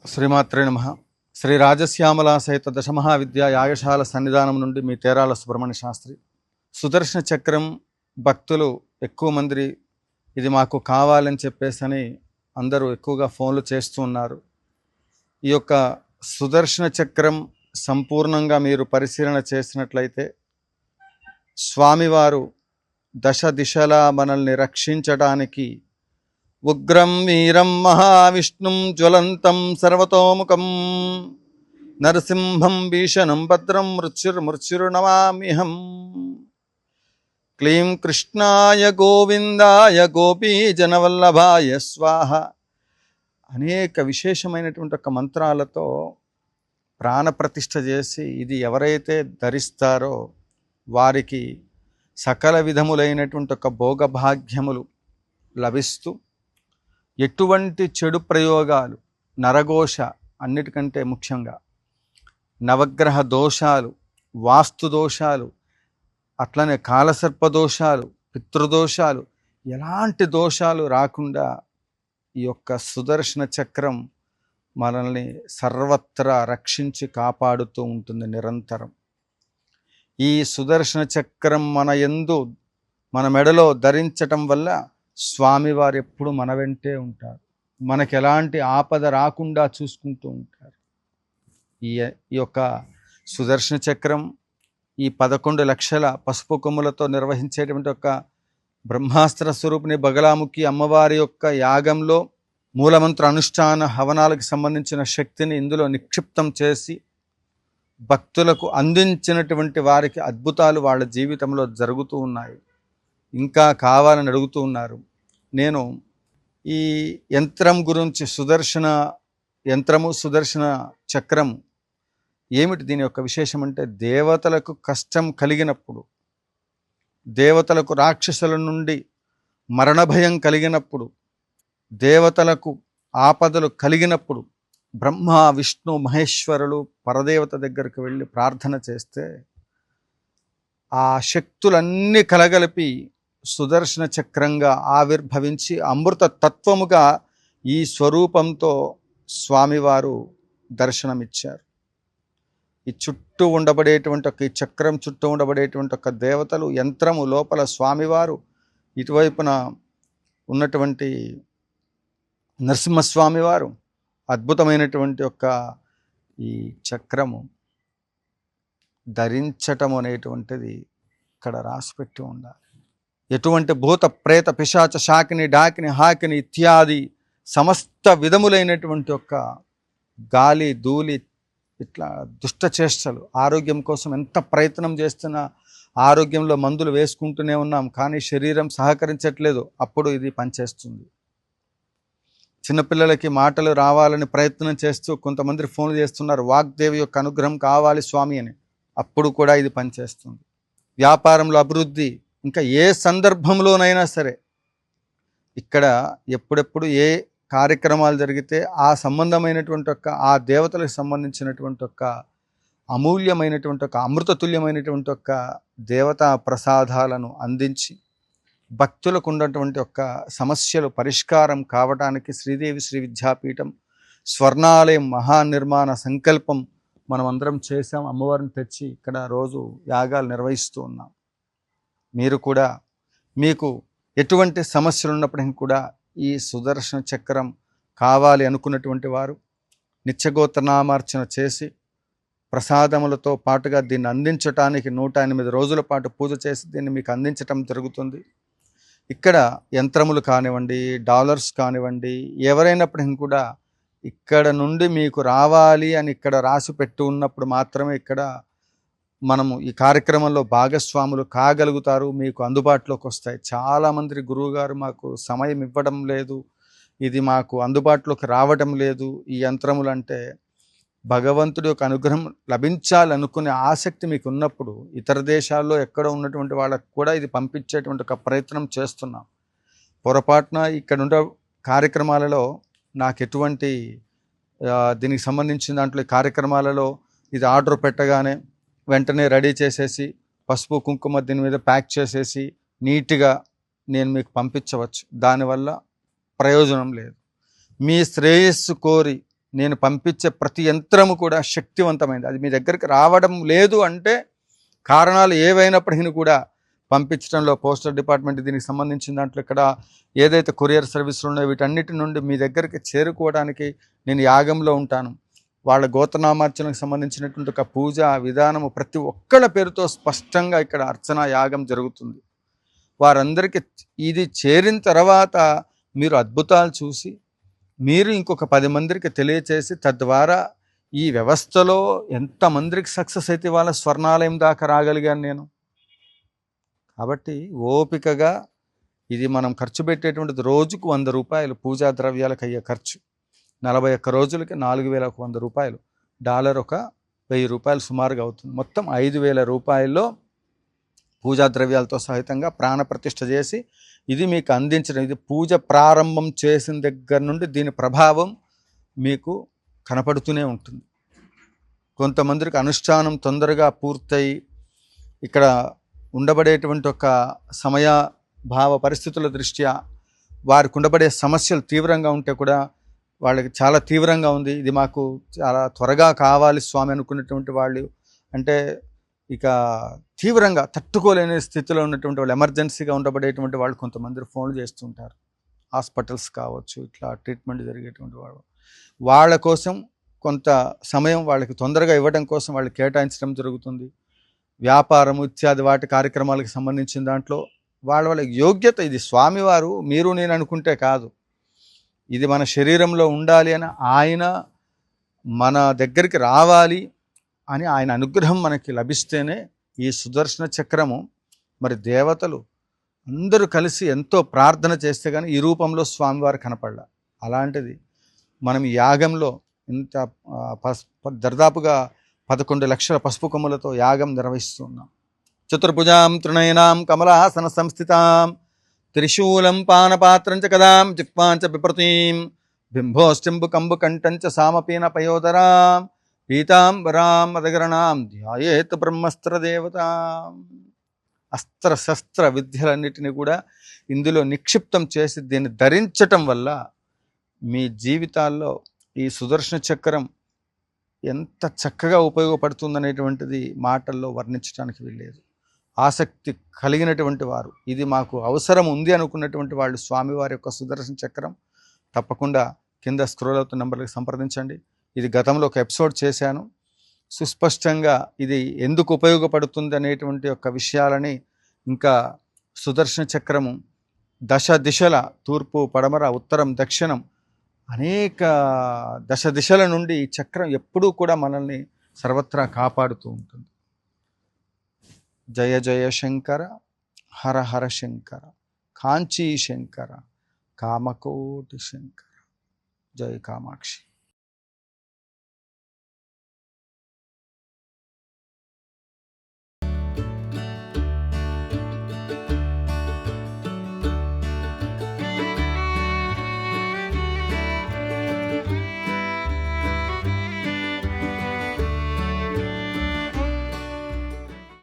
శ్రీమాత్రే నమః. శ్రీ రాజశ్యామల సహిత దశమహావిద్యా యాగశాల సన్నిధానం నుండి మీ తేరాల సుబ్రహ్మణ్య శాస్త్రి. సుదర్శన చక్రం భక్తులు ఎక్కువ మంది ఇది మాకు కావాలని చెప్పేసని అందరూ ఎక్కువగా ఫోన్లు చేస్తూ ఉన్నారు. ఈ యొక్క సుదర్శన చక్రం సంపూర్ణంగా మీరు పరిశీలన చేసినట్లయితే స్వామివారు దశ దిశలా మనల్ని రక్షించడానికి ఉగ్రం వీరం మహావిష్ణుం జ్వలంతం సర్వతోముఖం నరసింహం భీషణం భద్రం మృత్యుర్నమామ్యహం. క్లీం కృష్ణాయ గోవిందాయ గోపీజనవల్లభాయ స్వాహ. అనేక విశేషమైనటువంటి ఒక మంత్రాలతో ప్రాణప్రతిష్ఠ చేసి ఇది ఎవరైతే ధరిస్తారో వారికి సకల విధములైనటువంటి ఒక భోగభాగ్యములు లభిస్తూ ఎటువంటి చెడు ప్రయోగాలు, నరఘోష, అన్నిటికంటే ముఖ్యంగా నవగ్రహ దోషాలు, వాస్తు దోషాలు, అట్లనే కాలసర్ప దోషాలు, పితృదోషాలు, ఎలాంటి దోషాలు రాకుండా ఈ యొక్క సుదర్శన చక్రం మనల్ని సర్వత్రా రక్షించి కాపాడుతూ ఉంటుంది నిరంతరం. ఈ సుదర్శన చక్రం మన మెడలో ధరించటం వల్ల స్వామివారు ఎప్పుడు మన వెంటే ఉంటారు. మనకి ఎలాంటి ఆపద రాకుండా చూసుకుంటూ ఉంటారు. ఈ యొక్క సుదర్శన చక్రం ఈ 11 లక్షల పసుపు కొమ్ములతో నిర్వహించేటువంటి ఒక బ్రహ్మాస్త్ర స్వరూపిణి బగలాముఖి అమ్మవారి యొక్క యాగంలో మూలమంత్ర అనుష్ఠాన హవనాలకు సంబంధించిన శక్తిని ఇందులో నిక్షిప్తం చేసి భక్తులకు అందించినటువంటి వారికి అద్భుతాలు వాళ్ళ జీవితంలో జరుగుతూ ఉన్నాయి. ఇంకా కావాలని అడుగుతూ ఉన్నారు. నేను ఈ యంత్రం గురించి, సుదర్శన యంత్రము, సుదర్శన చక్రము ఏమిటి, దీని యొక్క విశేషం అంటే దేవతలకు కష్టం కలిగినప్పుడు, దేవతలకు రాక్షసుల నుండి మరణభయం కలిగినప్పుడు, దేవతలకు ఆపదలు కలిగినప్పుడు బ్రహ్మ విష్ణు మహేశ్వరులు పరదేవత దగ్గరికి వెళ్ళి ప్రార్థన చేస్తే ఆ శక్తులన్నీ కలగలిపి సుదర్శన చక్రంగా ఆవిర్భవించి అమృత తత్వముగా ఈ స్వరూపంతో స్వామివారు దర్శనమిచ్చారు. ఈ చుట్టూ ఉండబడేటువంటి ఒక ఈ చక్రం చుట్టూ ఉండబడేటువంటి ఒక దేవతలు, యంత్రము లోపల స్వామివారు, ఇటువైపున ఉన్నటువంటి నరసింహస్వామివారు, అద్భుతమైనటువంటి ఒక ఈ చక్రము ధరించటం అనేటువంటిది ఇక్కడ రాసిపెట్టి ఉండాలి. ఎటువంటి భూత ప్రేత పిశాచ శాకిని డాకిని హాకిని ఇత్యాది సమస్త విధములైనటువంటి ఒక గాలి ధూళి ఇట్లా దుష్టచేష్టలు, ఆరోగ్యం కోసం ఎంత ప్రయత్నం చేస్తున్నా ఆరోగ్యంలో మందులు వేసుకుంటూనే ఉన్నాం, కానీ శరీరం సహకరించట్లేదు. అప్పుడు ఇది పనిచేస్తుంది. చిన్నపిల్లలకి మాటలు రావాలని ప్రయత్నం చేస్తూ కొంతమంది ఫోన్లు చేస్తున్నారు, వాగ్దేవి యొక్క అనుగ్రహం కావాలి స్వామి అని. అప్పుడు కూడా ఇది పనిచేస్తుంది. వ్యాపారంలో అభివృద్ధి, ఇంకా ఏ సందర్భంలోనైనా సరే ఇక్కడ ఎప్పుడెప్పుడు ఏ కార్యక్రమాలు జరిగితే ఆ సంబంధమైనటువంటి ఒక ఆ దేవతలకు సంబంధించినటువంటి ఒక అమూల్యమైనటువంటి ఒక అమృతతుల్యమైనటువంటి ఒక దేవతా ప్రసాదాలను అందించి భక్తులకు ఉన్నటువంటి ఒక సమస్యలు పరిష్కారం కావడానికి శ్రీదేవి శ్రీ విద్యాపీఠం స్వర్ణాలయం మహానిర్మాణ సంకల్పం మనం అందరం చేసాం. అమ్మవారిని తెచ్చి ఇక్కడ రోజు యాగాలు నిర్వహిస్తూ ఉన్నాం. మీరు కూడా మీకు ఎటువంటి సమస్యలు ఉన్నప్పటికీ కూడా ఈ సుదర్శన చక్రం కావాలి అనుకున్నటువంటి వారు నిత్యగోత్రనామార్చన చేసి ప్రసాదములతో పాటుగా దీన్ని అందించటానికి 108 రోజుల పాటు పూజ చేసి దీన్ని మీకు అందించటం జరుగుతుంది. ఇక్కడ యంత్రములు కానివ్వండి, డాలర్స్ కానివ్వండి, ఎవరైనప్పటికీ కూడా ఇక్కడ నుండి మీకు రావాలి అని ఇక్కడ రాసి పెట్టి ఉన్నప్పుడు మాత్రమే ఇక్కడ మనము ఈ కార్యక్రమంలో భాగస్వాములు కాగలుగుతారు, మీకు అందుబాటులోకి వస్తాయి. చాలామంది గురువుగారు మాకు సమయం ఇవ్వడం లేదు, ఇది మాకు అందుబాటులోకి రావడం లేదు, ఈ యంత్రములు అంటే భగవంతుడి యొక్క అనుగ్రహం లభించాలనుకునే ఆసక్తి మీకు ఉన్నప్పుడు ఇతర దేశాల్లో ఎక్కడ ఉన్నటువంటి వాళ్ళకు కూడా ఇది పంపించేటువంటి ఒక ప్రయత్నం చేస్తున్నాం. పొరపాటున ఇక్కడ ఉండే కార్యక్రమాలలో నాకు ఎటువంటి దీనికి సంబంధించిన దాంట్లో కార్యక్రమాలలో ఇది ఆర్డర్ పెట్టగానే వెంటనే రెడీ చేసేసి పసుపు కుంకుమ దీని మీద ప్యాక్ చేసేసి నీట్గా నేను మీకు పంపించవచ్చు. దానివల్ల ప్రయోజనం లేదు. మీ శ్రేయస్సు కోరి నేను పంపించే ప్రతి యంత్రము కూడా శక్తివంతమైనది. అది మీ దగ్గరికి రావడం లేదు అంటే కారణాలు ఏవైనప్పటికీ కూడా పంపించడంలో పోస్టల్ డిపార్ట్మెంట్ దీనికి సంబంధించిన దాంట్లో ఇక్కడ ఏదైతే కొరియర్ సర్వీసులు ఉన్నాయో వీటన్నిటి నుండి మీ దగ్గరికి చేరుకోవడానికి నేను యాగంలో ఉంటాను. వాళ్ళ గోత్రనామార్చనకు సంబంధించినటువంటి ఒక పూజ విధానము ప్రతి ఒక్కళ్ళ పేరుతో స్పష్టంగా ఇక్కడ అర్చన యాగం జరుగుతుంది. వారందరికీ ఇది చేరిన తర్వాత మీరు అద్భుతాలు చూసి మీరు ఇంకొక 10 మందికి తెలియచేసి తద్వారా ఈ వ్యవస్థలో ఎంతమందికి సక్సెస్ అయితే వాళ్ళ స్వర్ణాలయం దాకా రాగలిగాను నేను. కాబట్టి ఓపికగా ఇది మనం ఖర్చు పెట్టేటువంటిది రోజుకు 100 రూపాయలు పూజా ద్రవ్యాలకు అయ్యే ఖర్చు. 41 రోజులకి 4100 రూపాయలు. డాలర్ ఒక 1000 రూపాయలు సుమారుగా అవుతుంది. మొత్తం 5000 రూపాయల్లో పూజా ద్రవ్యాలతో సహితంగా ప్రాణప్రతిష్ఠ చేసి ఇది మీకు అందించడం. ఇది పూజ ప్రారంభం చేసిన దగ్గర నుండి దీని ప్రభావం మీకు కనపడుతూనే ఉంటుంది. కొంతమందికి అనుష్ఠానం తొందరగా పూర్తయి ఇక్కడ ఉండబడేటువంటి ఒక సమయ భావ పరిస్థితుల దృష్ట్యా వారికి ఉండబడే సమస్యలు తీవ్రంగా ఉంటే కూడా వాళ్ళకి చాలా తీవ్రంగా ఉంది, ఇది మాకు చాలా త్వరగా కావాలి స్వామి అనుకునేటువంటి వాళ్ళు, అంటే ఇక తీవ్రంగా తట్టుకోలేని స్థితిలో ఉన్నటువంటి వాళ్ళు, ఎమర్జెన్సీగా ఉండబడేటువంటి వాళ్ళు కొంతమంది ఫోన్లు చేస్తుంటారు. హాస్పిటల్స్ కావచ్చు, ఇట్లా ట్రీట్మెంట్ జరిగేటువంటి వాళ్ళు, వాళ్ళ కోసం కొంత సమయం వాళ్ళకి తొందరగా ఇవ్వడం కోసం వాళ్ళు కేటాయించడం జరుగుతుంది. వ్యాపారం ఇత్యాది వాటి కార్యక్రమాలకు సంబంధించిన దాంట్లో వాళ్ళ యోగ్యత, ఇది స్వామివారు మీరు నేను అనుకుంటే కాదు, ఇది మన శరీరంలో ఉండాలి అని ఆయన మన దగ్గరికి రావాలి అని ఆయన అనుగ్రహం మనకి లభిస్తేనే ఈ సుదర్శన చక్రము, మరి దేవతలు అందరూ కలిసి ఎంతో ప్రార్థన చేస్తే కానీ ఈ రూపంలో స్వామివారు కనపడలా. అలాంటిది మనం యాగంలో ఇంత దర్దాపుగా 11 లక్షల పసుపు కొమ్ములతో యాగం నిర్వహిస్తున్నాం. చతుర్భుజాం తృణయనాం కమలాసన సంస్థితాం త్రిశూలం పానపాత్రంచ కదాం జిహ్వాంచ బిప్రతీం బింభోశ్చంబు కంబు కంఠంచ సామపీన పయోదరాం పీతాంబరాం మదగరణాం ధ్యాయేత్ బ్రహ్మస్త్ర దేవతాం. అస్త్ర శస్త్ర విద్యలన్నిటిని కూడా ఇందులో నిక్షిప్తం చేసి దీన్ని ధరించటం వల్ల మీ జీవితాల్లో ఈ సుదర్శన చక్రం ఎంత చక్కగా ఉపయోగపడుతుందనేటువంటిది మాటల్లో వర్ణించడానికి వీల్లేదు. ఆసక్తి కలిగినటువంటి వారు, ఇది మాకు అవసరం ఉంది అనుకున్నటువంటి వాళ్ళు స్వామివారి యొక్క సుదర్శన చక్రం తప్పకుండా కింద స్క్రోల్ అవుతున్న నెంబర్లకు సంప్రదించండి. ఇది గతంలో ఒక ఎపిసోడ్ చేశాను, సుస్పష్టంగా ఇది ఎందుకు ఉపయోగపడుతుంది అనేటువంటి యొక్క విషయాలని, ఇంకా సుదర్శన చక్రము దశ దిశల తూర్పు పడమర ఉత్తరం దక్షిణం అనేక దశ దిశల నుండి ఈ చక్రం ఎప్పుడూ కూడా మనల్ని సర్వత్రా కాపాడుతూ ఉంటుంది. జయ జయ శంకర, హర హర శంకర, కాంచీ శంకర, కామకోటి శంకర, జయ కామాక్షి.